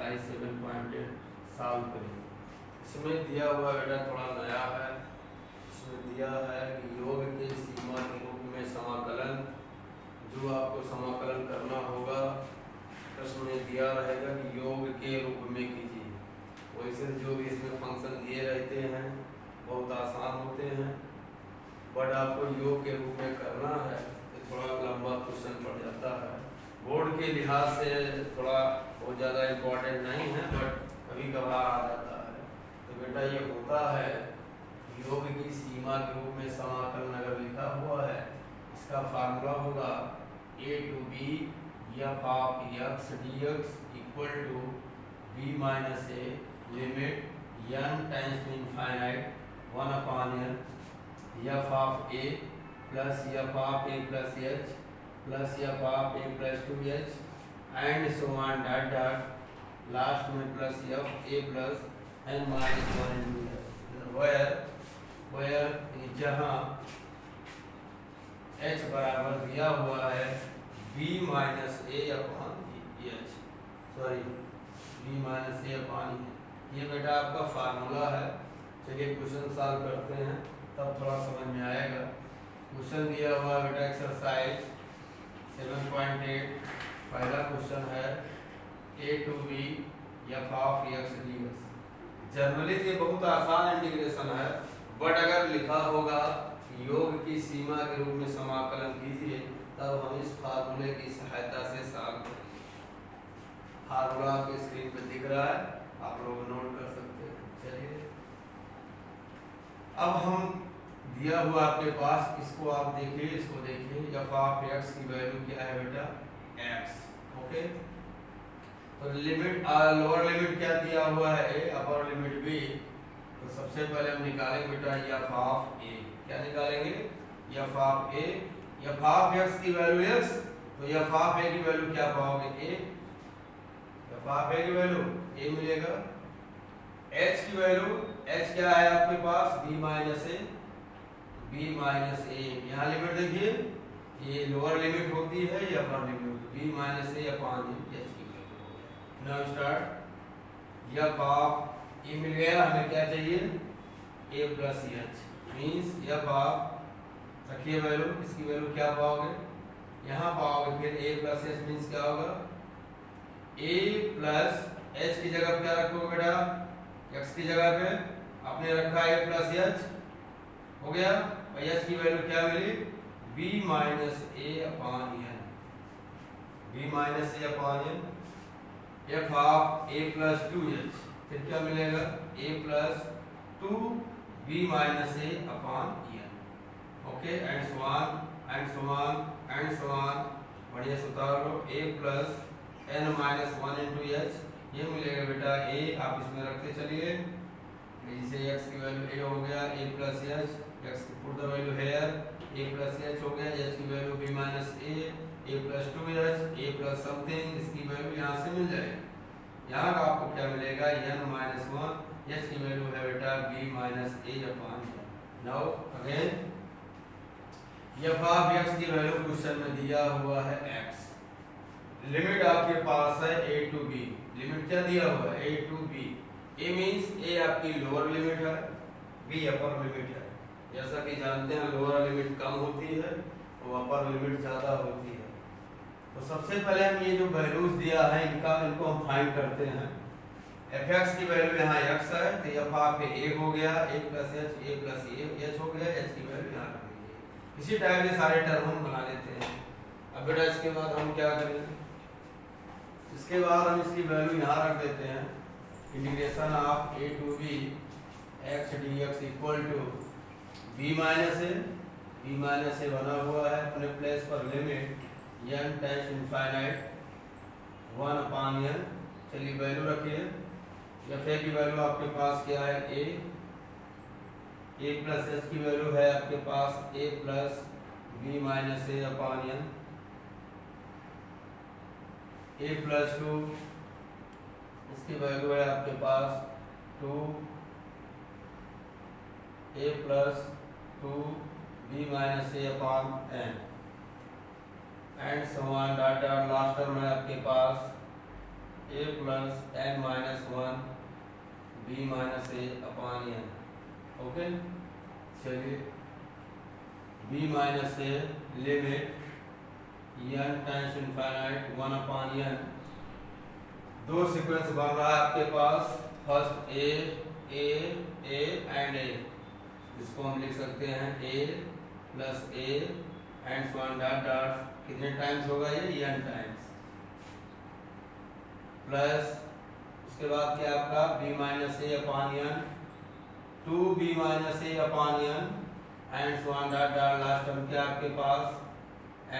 Exercise 7.8 solve करेंगे। इसमें दिया हुआ बेटा थोड़ा नया है। इसमें दिया है कि योग के सीमा के रूप में समाकलन, जो आपको समाकलन करना होगा प्रश्न में दिया रहेगा कि योग के रूप में कीजिए। वैसे जो भी इसमें फंक्शन दिए रहते हैं बहुत आसान होते हैं, बट आपको योग के रूप में करना है तो थोड़ा लंबा क्वेश्चन पड़ जाता है। बोर्ड के लिहाज से थोड़ा बहुत ज़्यादा इम्पोर्टेंट नहीं है, बट कभी कभार आ जाता है। तो बेटा ये होता है योग की सीमा के रूप में समाकलन अगर लिखा हुआ है, इसका फार्मूला होगा a to b f of x dx equal to b minus a limit n tends to infinite 1 upon n f of a plus f of a plus h plus f of a plus 2h and so on dot dot last में plus f a plus n minus 1 into h where जहाँ h बराबर दिया हुआ है b minus a upon h, sorry b minus a upon e। ये बेटा आपका formula है। चलिए क्वेश्चन सॉल्व करते हैं तब थोड़ा समझ में आएगा। क्वेश्चन दिया हुआ बेटा एक्सरसाइज 7.8 पहला क्वेश्चन है a to b f of x dx। Generally ये बहुत आसान इंटीग्रेशन है, बट अगर लिखा होगा योग की सीमा के रूप में समाकलन कीजिए तब हम इस फार्मूले की सहायता से सॉल्व करेंगे। फार्मूला आपके स्क्रीन पे दिख रहा है, आप लोग नोट कर सकते हैं। चलिए अब हम दिया हुआ आपके पास, इसको आप देखिए, इसको देखिए, f ऑफ x की वैल्यू क्या है बेटा x। ओके, तो लिमिट लोअर लिमिट क्या दिया हुआ है a, अपर लिमिट b। तो सबसे पहले हम निकालेंगे बेटा f ऑफ a। क्या निकालेंगे? f of a, f of x की वैल्यू x, तो f ऑफ a की वैल्यू क्या पाओगे a। f ऑफ a की वैल्यू a मिलेगा। h की वैल्यू, h क्या है आपके पास b minus a, b minus a। यहाँ लिमिट देखिए, ये लोअर लिमिट होती है या upper limit, b minus a upon h की value. Now start, f of a मिल गया, हमें क्या चाहिए a plus h means f of, रखिए वैल्यू, इसकी वैल्यू क्या पाओगे यहाँ पाओगे, फिर a प्लस h मीन्स क्या होगा a प्लस h की जगह क्या रखोगे बेटा, x की जगह पे आपने रखा a प्लस h, हो गया। और h की वैल्यू क्या मिली b minus a upon n, b minus a upon n। f of a plus 2h, फिर क्या मिलेगा a plus 2 b minus a upon n। Okay, and so on and so on and so on, बढ़िया से उतार लो। a plus n minus 1 into h, ये मिलेगा बेटा a, आप इसमें रखते चलिए। जैसे x की वैल्यू a हो गया, a प्लस h, x की put the value here, a plus h हो गया, h की value b minus a plus 2h, a plus something, इसकी वैल्यू यहाँ से मिल जाएगी। यहाँ का आपको क्या मिलेगा n माइनस 1, h की वैल्यू है बेटा b minus a upon n। Now again f of x की वैल्यू क्वेश्चन में दिया हुआ है x। लिमिट आपके पास है a टू b, लिमिट क्या दिया हुआ है a to b। a means a आपकी लोअर लिमिट है, b अपर लिमिट है। जैसा कि जानते हैं लोअर लिमिट कम होती है और अपर लिमिट ज़्यादा होती है। तो सबसे पहले हम ये जो वैल्यूज दिया है इनको हम फाइंड करते हैं। fx की वैल्यू यहाँ x है, तो f ऑफ a हो गया, a plus h, a plus h हो गया, h की वैल्यू यहाँ रख दीजिए। इसी टाइप के सारे टर्म हम बना लेते हैं। अब बेटा इसके बाद हम क्या करेंगे, इसके बाद हम इसकी वैल्यू यहाँ रख देते हैं। Integration of a to b x dx equal to b minus a बना हुआ है, अपने प्लेस पर limit n tends to infinite 1 upon n। चलिए वैल्यू रखिए, f की वैल्यू आपके पास क्या है a प्लस h की वैल्यू है आपके पास a plus b minus a upon n, a plus 2, इसकी वैल्यू है आपके पास 2 a plus 2 b minus a upon n and so on dot dot. Last term है आपके पास a plus n minus one b minus a upon n. Okay, चलिए b minus a limit n tends infinite one upon n. दो sequence बन रहा है आपके पास, first A and ए, जिसको हम लिख सकते हैं a plus a and so on dot dot. कितने टाइम्स होगा ये n टाइम्स, प्लस उसके बाद क्या आपका b minus a upon n, 2b minus a upon n and so on dot dot. Last term क्या आपके पास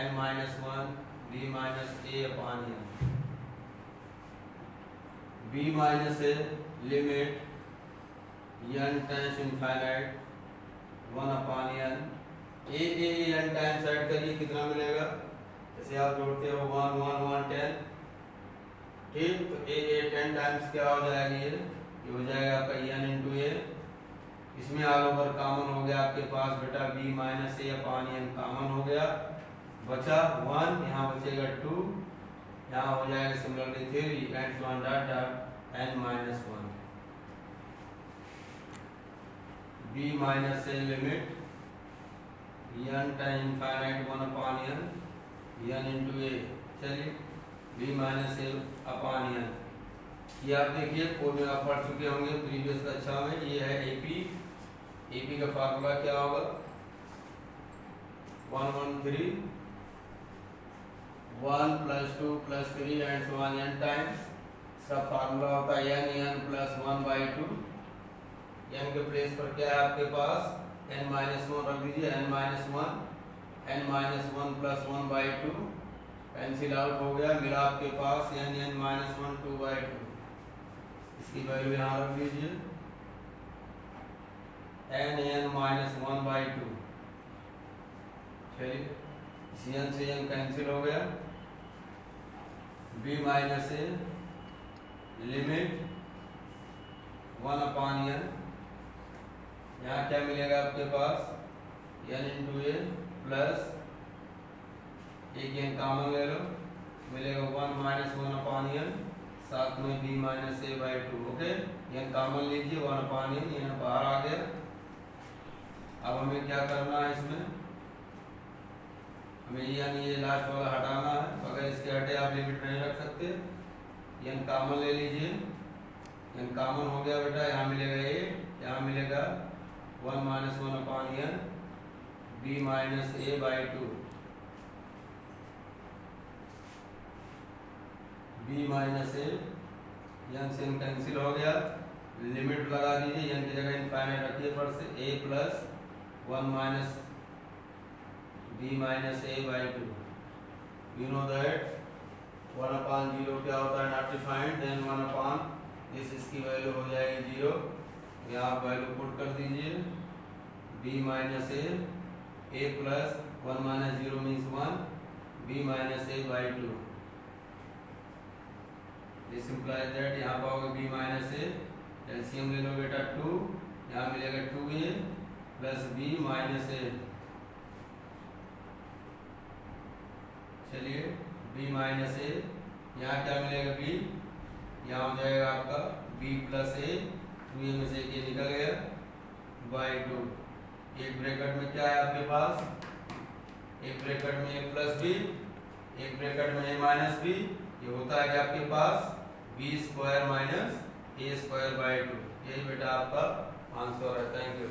n minus one b minus a upon n। b minus a limit n tends infinite one upon n। A n times add करिए, कितना मिलेगा? जैसे आप जोड़ते हो 1 1 1 10, ठीक, तो ए 10 टाइम्स क्या हो जाएगा? ये हो जाएगा आपका n इंटू ए। इसमें ऑल ओवर कॉमन हो गया आपके पास बेटा b minus a upon n common हो गया, बचा 1, यहाँ बचेगा 2, यहाँ हो जाएगा similarly 3 and so on dot dot n minus 1। b minus a limit n time infinite 1 upon n into a. चलिए b minus a upon n, ये आप देखिए कोड में आप पढ़ चुके होंगे प्रीवियस कक्षा में। ये है एपी का फार्मूला क्या होगा? 113 1 plus 2 plus 3 and so on n times. इसका फार्मूला होता है n प्लस 1/2। n के प्लेस पर क्या है आपके पास? n माइनस वन रख दीजिए, n minus one plus 1/2 cancel out हो गया, मिला आपके पास n माइनस वन 2/2। इसकी वैल्यू यहाँ रख दीजिए n माइनस 1/2। चलिए इसी n से n कैंसिल हो गया। b minus a limit 1 upon n, यहाँ क्या मिलेगा आपके पास? n इंटू ए प्लस एक n कॉमन ले लो, मिलेगा 1 माइनस 1 अपॉन n, साथ में b minus a by 2। Okay, n common लीजिए, 1 अपॉन n यहाँ बाहर आ गया। अब हमें क्या करना है? इसमें हमें ये लास्ट वाला हटाना है। अगर इसके हटे आप लिमिट नहीं रख सकते, n कॉमन ले लीजिए, n कॉमन हो गया बेटा, यहाँ मिलेगा 8, यहाँ मिलेगा 1 minus 1 upon n b minus a by 2। b minus A n से n कैंसिल हो गया, लिमिट लगा दीजिए, n की जगह इनफाइनाइट रखिए पर से a plus 1 minus b minus a by 2। You know that 1 upon 0 क्या होता है? Not defined, then 1 upon this, इसकी वैल्यू हो जाएगी 0। यहाँ आप वैल्यू पुट कर दीजिए, b minus A plus 1 minus 0 means 1 b minus a by 2। This implies that यहाँ पर होगा b माइनस ए, एलसीएम ले लो बेटा 2, यहाँ मिलेगा 2a प्लस b माइनस ए। चलिए b माइनस ए, यहाँ क्या मिलेगा? b, यहाँ हो जाएगा आपका b प्लस ए, 2a में से एक निकल गया बाई 2। एक ब्रैकेट में क्या है आपके पास? एक ब्रैकेट में a प्लस b, एक ब्रैकेट में a माइनस b। ये होता है कि आपके पास b square minus a square by 2। यही बेटा आपका आंसर है। Thank you.